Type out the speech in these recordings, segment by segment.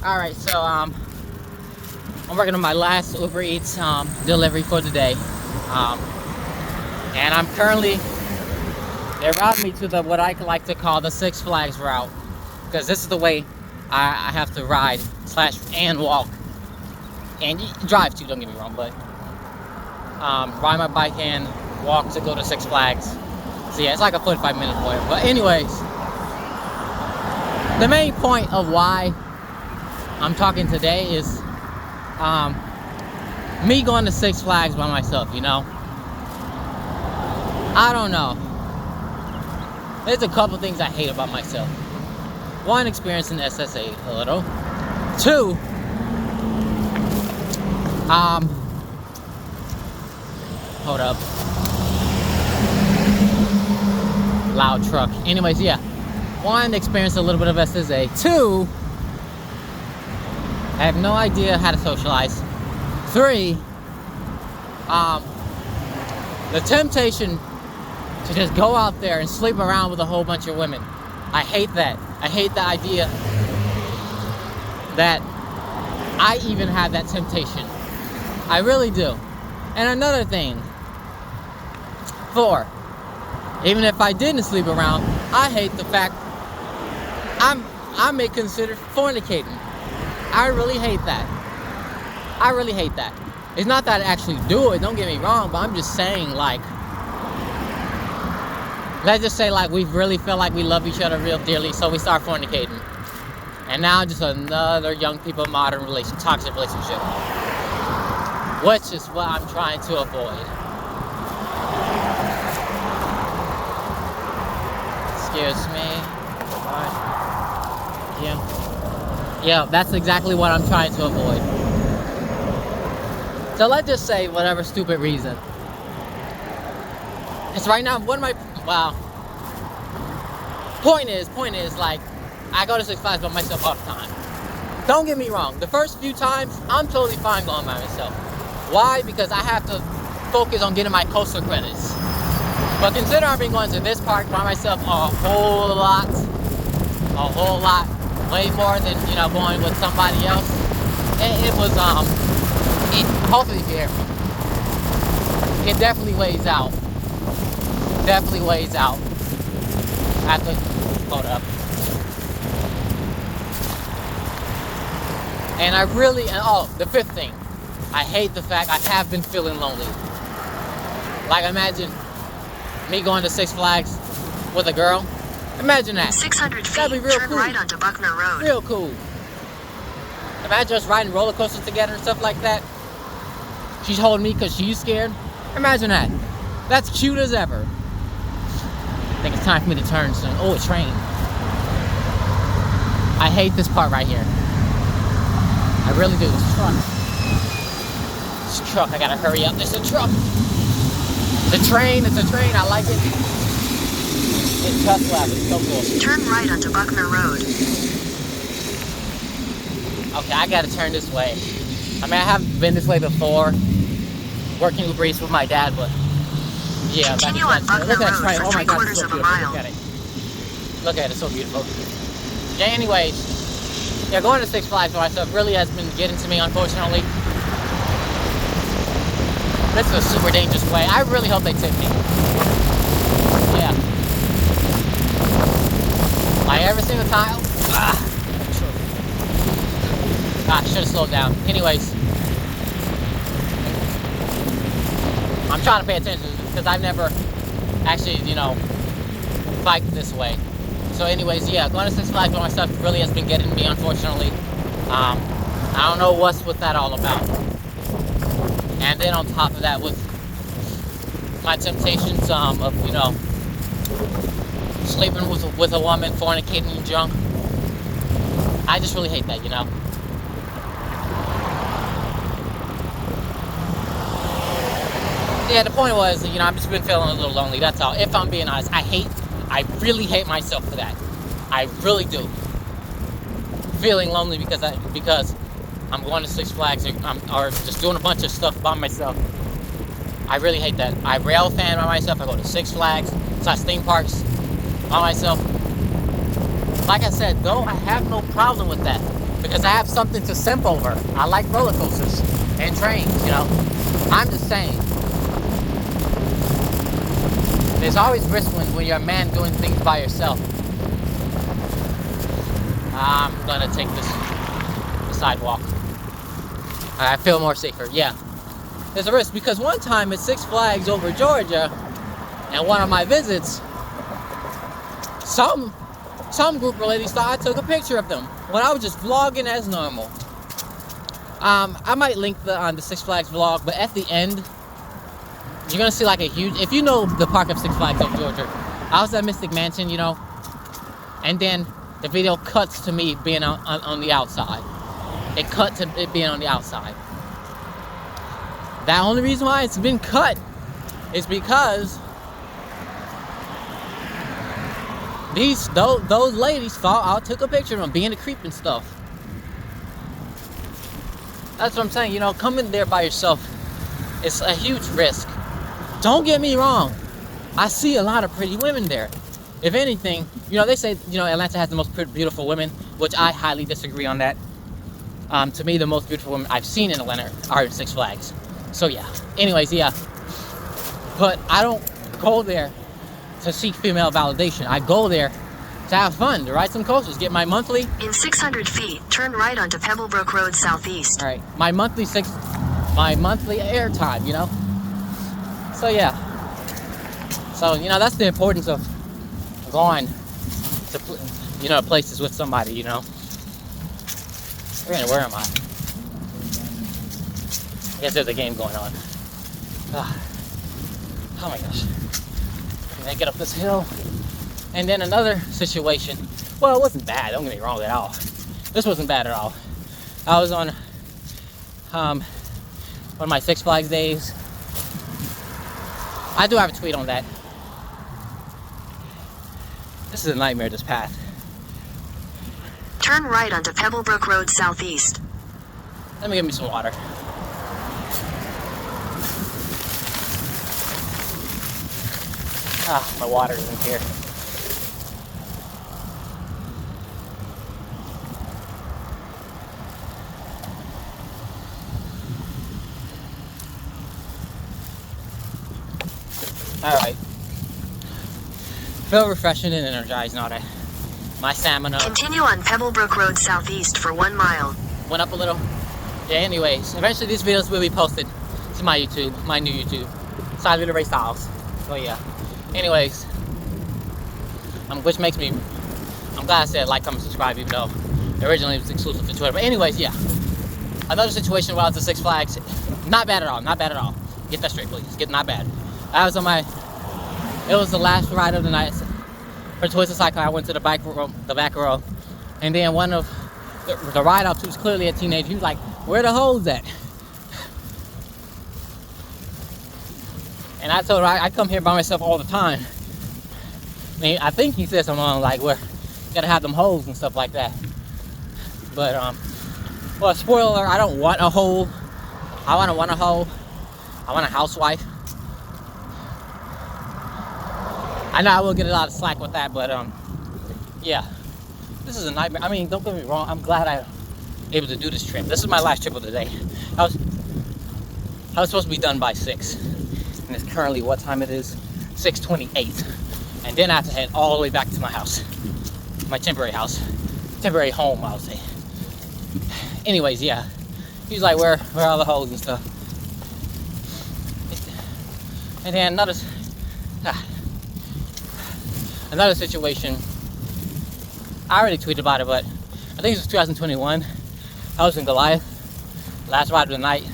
Alright, so I'm working on my last Uber Eats delivery for the day. And I'm currently, they routed me to the what I like to call the Six Flags route, because this is the way I have to ride and walk and drive too, don't get me wrong, but ride my bike and walk to go to Six Flags. So yeah, it's like a 45-minute walk. But anyways, the main point of why I'm talking today is me going to Six Flags by myself, you know. I don't know. There's a couple things I hate about myself. One, experiencing SSA a little. Two, hold up. Loud truck. Anyways, yeah. One, experience a little bit of SSA. Two, I have no idea how to socialize. Three, the temptation to just go out there and sleep around with a whole bunch of women. I hate that. I hate the idea that I even have that temptation. I really do. And another thing, 4, even if I didn't sleep around, I hate the fact I may consider fornicating. I really hate that. I really hate that. It's not that I actually do it, don't get me wrong, but I'm just saying, like, let's just say, like, we really feel like we love each other real dearly, so we start fornicating. And now just another young people modern toxic relationship. Which is what I'm trying to avoid. Excuse me. Yeah, that's exactly what I'm trying to avoid. So let's just say whatever stupid reason. It's right now, point is, like, I go to Six Flags by myself all the time. Don't get me wrong, the first few times, I'm totally fine going by myself. Why? Because I have to focus on getting my coastal credits. But consider I've been going to this park by myself a whole lot, way more than, you know, going with somebody else. It was, hopefully you hear me. It definitely weighs out. Definitely weighs out. I have to hold up. And I really, the fifth thing, I hate the fact I have been feeling lonely. Like, imagine me going to Six Flags with a girl. Imagine that. 600 feet, that'd be real turn cool. right onto Buckner Road. Real cool. Imagine us riding roller coasters together and stuff like that. She's holding me because she's scared. Imagine that. That's cute as ever. I think it's time for me to turn soon. Oh, a train. I hate this part right here. I really do. This truck. This truck, I gotta hurry up. It's a truck. It's a train. I like it. It's Tesla. It's so cool. Turn right onto Buckner Road. Okay, I gotta turn this way. I mean, I haven't been this way before, working Uber Eats with my dad, but yeah. Continue on Buckner Look at that Road train. for Oh my God, it's 3/4 so of a beautiful. mile. Look at it, it's so beautiful. Yeah, anyways, yeah, going to Six Flags by myself really has been getting to me, unfortunately. This is a super dangerous way. I really hope they tip me. Yeah. Like every single time. I should have slowed down. Anyways, I'm trying to pay attention because I've never actually, you know, biked this way. So anyways, yeah, going to Six Flags by myself really has been getting to me, unfortunately. I don't know what's with that all about. And then on top of that, with my temptations of, you know, sleeping with a woman, fornicating and drunk. I just really hate that, you know. Yeah, the point was, you know, I've just been feeling a little lonely, that's all. If I'm being honest, I really hate myself for that. I really do. Feeling lonely because I'm going to Six Flags or just doing a bunch of stuff by myself. I really hate that. I rail fan by myself. I go to Six Flags, theme parks by myself. Like I said, though, I have no problem with that. because I have something to simp over. I like roller coasters and trains, you know. I'm just saying. There's always risk when you're a man doing things by yourself. I'm gonna take the sidewalk. I feel more safer, yeah. There's a risk because one time at Six Flags over Georgia, and one of my visits, some group of ladies thought I took a picture of them when I was just vlogging as normal. I might link on the Six Flags vlog, but at the end, you're gonna see like a huge, if you know the park of Six Flags of Georgia, I was at Mystic Mansion, you know, and then the video cuts to me being on the outside. It cut to it being on the outside. The only reason why it's been cut is because those ladies thought I took a picture of them being a creep and stuff. That's what I'm saying, you know, coming there by yourself, it's a huge risk. Don't get me wrong, I see a lot of pretty women there. If anything, you know, they say, you know, Atlanta has the most beautiful women, which I highly disagree on that. To me, the most beautiful women I've seen in Atlanta are in Six Flags. So yeah, anyways, yeah. But I don't go there to seek female validation. I go there to have fun, to ride some coasters, get my monthly. In 600 feet, turn right onto Pebblebrook Road Southeast. All right, my monthly airtime, you know. So yeah. So you know that's the importance of going to, you know, places with somebody, you know. Where am I? I guess there's a game going on. Oh my gosh. Can I get up this hill? And then another situation. Well, it wasn't bad. Don't get me wrong at all. This wasn't bad at all. I was on one of my Six Flags days. I do have a tweet on that. This is a nightmare, this path. Turn right onto Pebblebrook Road Southeast. Let me get me some water. My water isn't here. Alright. Feel refreshing and energized now that my stamina Continue on Pebblebrook Road Southeast for 1 mile. went up a little. Yeah, anyways, eventually these videos will be posted to my YouTube, my new YouTube, Silent Ray Styles. So yeah. Anyways, which makes me, I'm glad I said like, comment, subscribe, even though originally it was exclusive to Twitter. But anyways, yeah. Another situation while I was at Six Flags, not bad at all, not bad at all. Get that straight, please. Not bad. I was on it was the last ride of the night for Twisted Cycle. I went to the back row, and then one of the ride-ups, who was clearly a teenager, he was like, "Where the hoes at?" And I told her, I come here by myself all the time. I mean, I think he said something like, "Where you gotta have them hoes and stuff like that." But well, spoiler alert, I don't want a hoe. I don't want a hoe. I want a housewife. I know I will get a lot of slack with that, but yeah, this is a nightmare. I mean, don't get me wrong. I'm glad I'm able to do this trip. This is my last trip of the day. I was supposed to be done by 6, and it's currently what time it is? 6:28, and then I have to head all the way back to my house, my temporary home, I would say. Anyways, yeah, he's like, where are all the hoes and stuff? And then another situation, I already tweeted about it, but I think it was 2021. I was in Goliath, last ride of the night.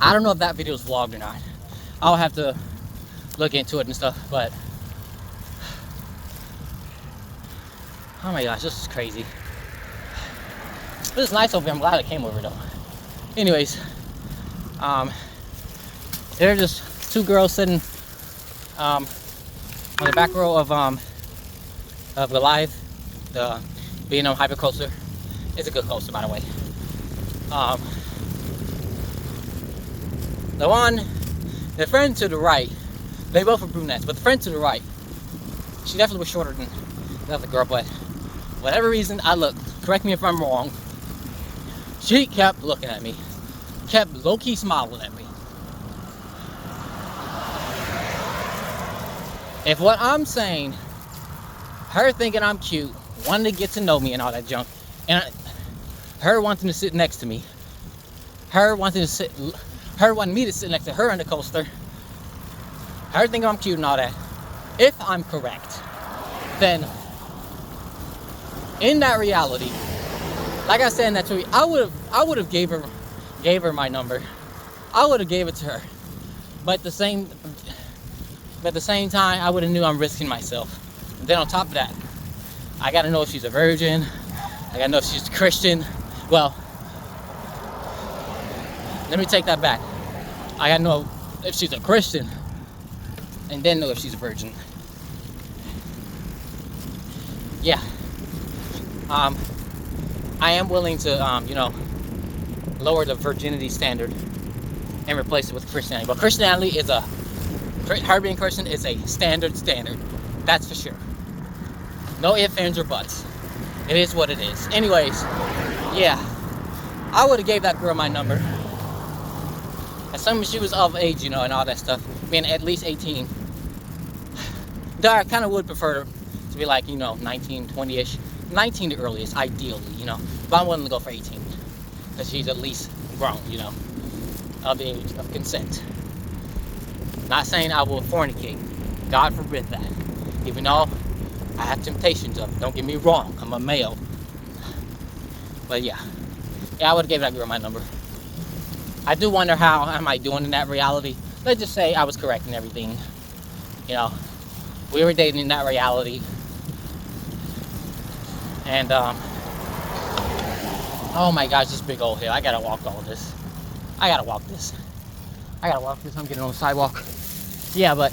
I don't know if that video was vlogged or not. I'll have to look into it and stuff, but oh my gosh, this is crazy. This is nice over here. I'm glad I came over though. Anyways, there are just 2 girls sitting on the back row of Goliath, the B&M Hyper Coaster. It's a good coaster, by the way. The friend to the right, they both were brunettes, but the friend to the right, she definitely was shorter than the other girl, but for whatever reason, I looked correct me if I'm wrong, she kept looking at me, kept low-key smiling at me. If what I'm saying, her thinking I'm cute, wanting to get to know me and all that junk, and her wanting to sit next to me, her wanting me to sit next to her on the coaster, her thinking I'm cute and all that, if I'm correct, then in that reality, like I said in that tweet, I would have gave her my number. I would have gave it to her. But at the same time, I would have knew I'm risking myself. And then on top of that, I gotta know if she's a virgin. I gotta know if she's a Christian. Well, let me take that back. I gotta know if she's a Christian, and then know if she's a virgin. Yeah. I am willing to, lower the virginity standard and replace it with Christianity. But Christianity is her being Christian is a standard. That's for sure. No ifs, ands, or buts. It is what it is. Anyways, yeah. I would have gave that girl my number. As soon as she was of age, and all that stuff. Being at least 18. Though I kind of would prefer to be like, 19, 20-ish. 19 the earliest, ideally, But I'm willing to go for 18. Because she's at least grown, of the age of consent. Not saying I will fornicate. God forbid that. Even though I have temptations of it. Don't get me wrong. I'm a male. But yeah. Yeah, I would have gave that girl my number. I do wonder how am I doing in that reality. Let's just say I was correct in everything. We were dating in that reality. And, oh my gosh, this big old hill. I gotta walk all this. I gotta walk this. I'm getting on the sidewalk. Yeah, but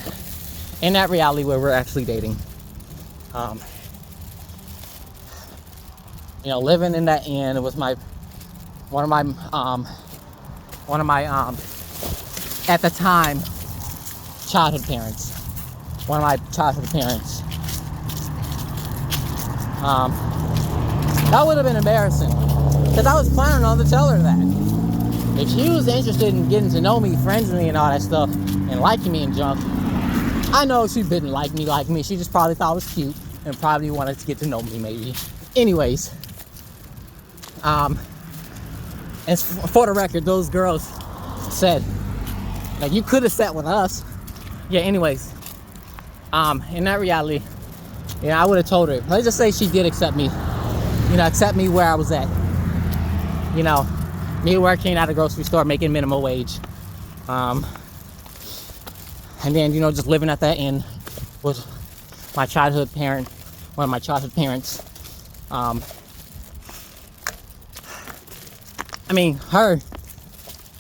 in that reality where we're actually dating, living in that inn with one of my at the time childhood parents. That would have been embarrassing, because I was planning on to tell her that. If she was interested in getting to know me, friends with me and all that stuff, and liking me and junk, I know she didn't like me. She just probably thought I was cute and probably wanted to get to know me, maybe. Anyways, and for the record, those girls said, like, you could have sat with us. Yeah, anyways, in that reality, I would have told her. Let's just say she did accept me. Accept me where I was at. Me working at a grocery store, making minimum wage. And then, just living at that inn with my childhood parent, one of my childhood parents. Her,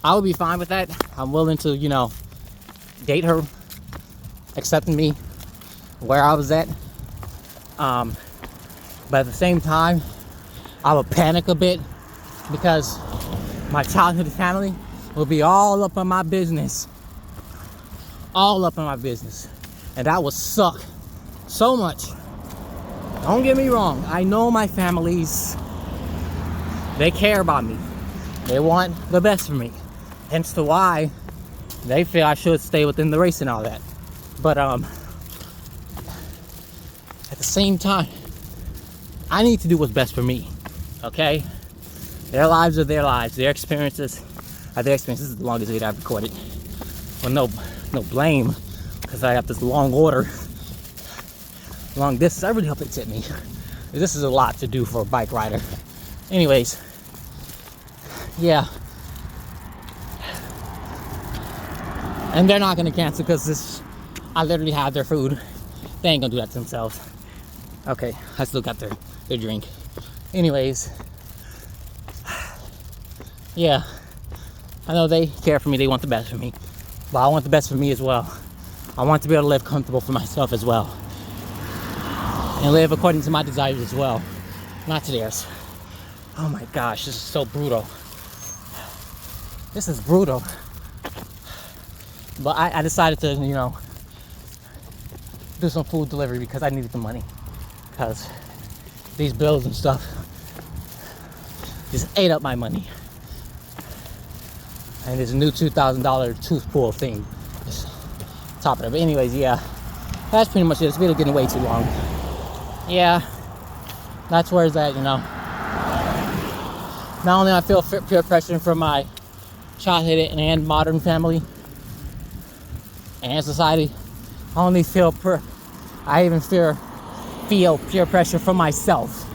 I would be fine with that. I'm willing to, date her, accepting me where I was at. But at the same time, I would panic a bit because my childhood family will be all up on my business. And that would suck so much. Don't get me wrong. I know my families, they care about me. They want the best for me. Hence to why they feel I should stay within the race and all that. But at the same time, I need to do what's best for me. Okay? Their lives are their lives. Their experiences are their experiences. This is the longest video I've recorded. Well, no blame, because I got this long distance. I really hope it hit me. This is a lot to do for a bike rider. Anyways, yeah. And they're not gonna cancel because I literally have their food. They ain't gonna do that to themselves. Okay, I still got their drink. Anyways, yeah, I know they care for me. They want the best for me, but I want the best for me as well. I want to be able to live comfortable for myself as well, and live according to my desires as well, not to theirs. Oh my gosh, this is so brutal. This is brutal. But I decided to, do some food delivery because I needed the money. Because these bills and stuff just ate up my money. And this new $2,000 tooth pull thing is topping it. But anyways, yeah, that's pretty much it. It's really getting way too long. Yeah, that's where it's at, you know. Not only I feel peer pressure from my childhood and modern family and society, I only feel I even feel peer pressure from myself.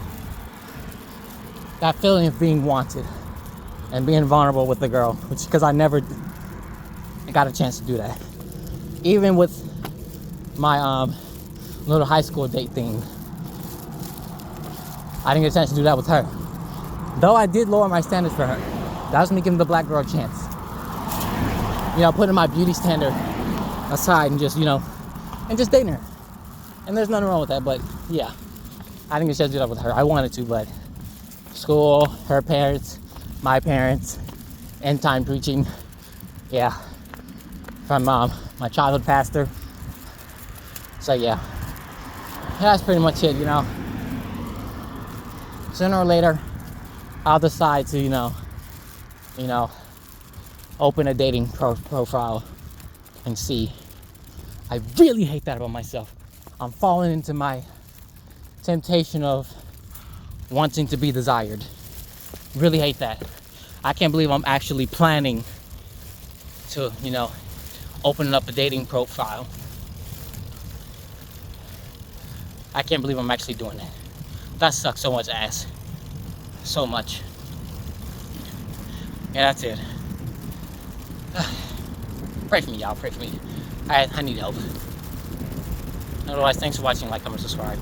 That feeling of being wanted and being vulnerable with the girl, which because I never got a chance to do that. Even with my little high school date thing, I didn't get a chance to do that with her. Though I did lower my standards for her. That was me giving the black girl a chance. You know, putting my beauty standard aside and just, you know, and just dating her. And there's nothing wrong with that, but yeah, I didn't get a chance to do that with her. I wanted to, but school, her parents, my parents, end time preaching, yeah, from my childhood pastor. So yeah, that's pretty much it, you know. Sooner or later, I'll decide to, you know, open a dating profile and see. I really hate that about myself. I'm falling into my temptation of wanting to be desired. Really hate that. I can't believe I'm actually planning to, you know, open up a dating profile. I can't believe I'm actually doing that. That sucks so much ass. So much. Yeah, that's it. Pray for me, y'all. Pray for me. I need help. Otherwise, thanks for watching. Like, comment, subscribe.